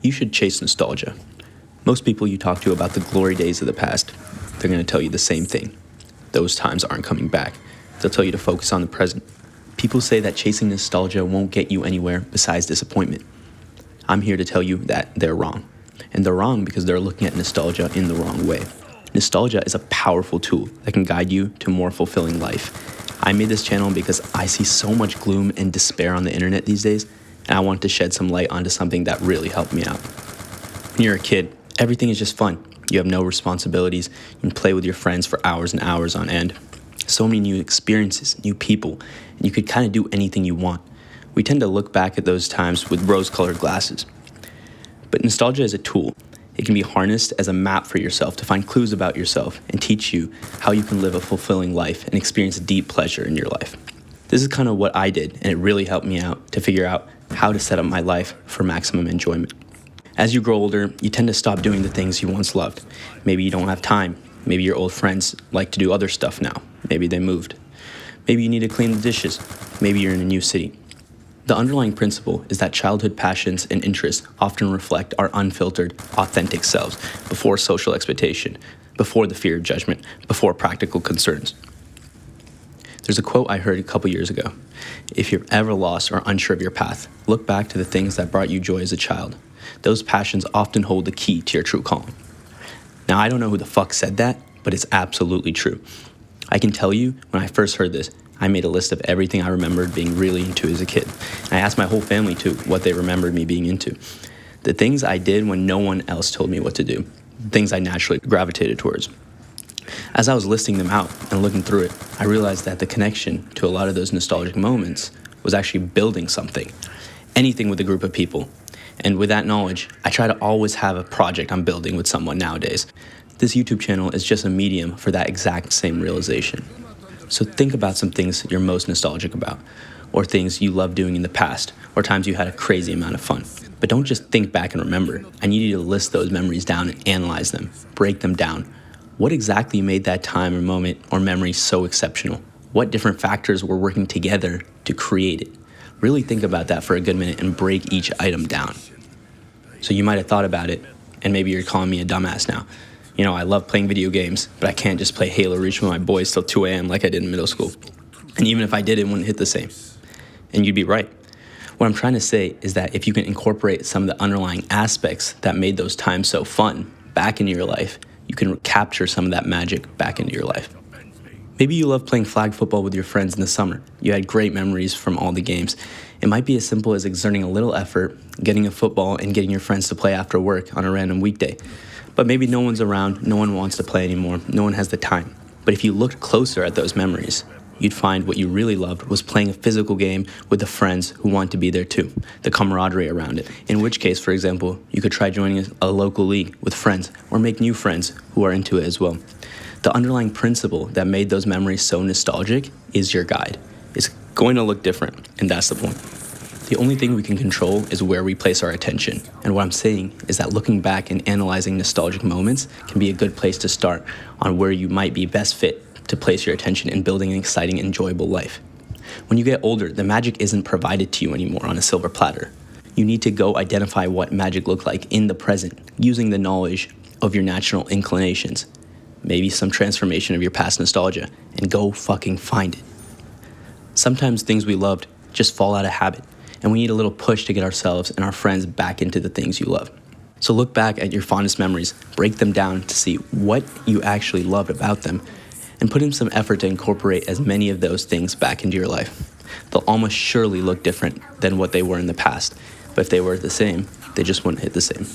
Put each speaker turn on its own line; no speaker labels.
You should chase nostalgia. Most people you talk to about the glory days of the past, they're going to tell you the same thing. Those times aren't coming back. They'll tell you to focus on the present. People say that chasing nostalgia won't get you anywhere besides disappointment. I'm here to tell you that they're wrong. And they're wrong because they're looking at nostalgia in the wrong way. Nostalgia is a powerful tool that can guide you to a more fulfilling life. I made this channel because I see so much gloom and despair on the internet these days, and I wanted to shed some light onto something that really helped me out. When you're a kid, everything is just fun. You have no responsibilities. You can play with your friends for hours and hours on end. So many new experiences, new people, and you could kind of do anything you want. We tend to look back at those times with rose-colored glasses. But nostalgia is a tool. It can be harnessed as a map for yourself to find clues about yourself and teach you how you can live a fulfilling life and experience deep pleasure in your life. This is kind of what I did, and it really helped me out to figure out how to set up my life for maximum enjoyment. As you grow older, you tend to stop doing the things you once loved. Maybe you don't have time. Maybe your old friends like to do other stuff now. Maybe they moved. Maybe you need to clean the dishes. Maybe you're in a new city. The underlying principle is that childhood passions and interests often reflect our unfiltered, authentic selves before social expectation, before the fear of judgment, before practical concerns. There's a quote I heard a couple years ago. If you're ever lost or unsure of your path, look back to the things that brought you joy as a child. Those passions often hold the key to your true calling. Now, I don't know who the fuck said that, but it's absolutely true. I can tell you, when I first heard this, I made a list of everything I remembered being really into as a kid. And I asked my whole family, too, what they remembered me being into. The things I did when no one else told me what to do. The things I naturally gravitated towards. As I was listing them out and looking through it, I realized that the connection to a lot of those nostalgic moments was actually building something. Anything with a group of people. And with that knowledge, I try to always have a project I'm building with someone nowadays. This YouTube channel is just a medium for that exact same realization. So think about some things you're most nostalgic about, or things you loved doing in the past, or times you had a crazy amount of fun. But don't just think back and remember. I need you to list those memories down and analyze them, break them down. What exactly made that time or moment or memory so exceptional? What different factors were working together to create it? Really think about that for a good minute and break each item down. So you might have thought about it, and maybe you're calling me a dumbass now. You know, I love playing video games, but I can't just play Halo Reach with my boys till 2 a.m. like I did in middle school. And even if I did, it wouldn't hit the same. And you'd be right. What I'm trying to say is that if you can incorporate some of the underlying aspects that made those times so fun back into your life, you can capture some of that magic back into your life. Maybe you love playing flag football with your friends in the summer. You had great memories from all the games. It might be as simple as exerting a little effort, getting a football, and getting your friends to play after work on a random weekday. But maybe no one's around, no one wants to play anymore, no one has the time. But if you looked closer at those memories, you'd find what you really loved was playing a physical game with the friends who want to be there too, the camaraderie around it. In which case, for example, you could try joining a local league with friends or make new friends who are into it as well. The underlying principle that made those memories so nostalgic is your guide. It's going to look different, and that's the point. The only thing we can control is where we place our attention. And what I'm saying is that looking back and analyzing nostalgic moments can be a good place to start on where you might be best fit to place your attention in building an exciting, enjoyable life. When you get older, the magic isn't provided to you anymore on a silver platter. You need to go identify what magic looked like in the present, using the knowledge of your natural inclinations, maybe some transformation of your past nostalgia, and go fucking find it. Sometimes things we loved just fall out of habit, and we need a little push to get ourselves and our friends back into the things you love. So look back at your fondest memories, break them down to see what you actually loved about them, and put in some effort to incorporate as many of those things back into your life. They'll almost surely look different than what they were in the past, but if they were the same, they just wouldn't hit the same.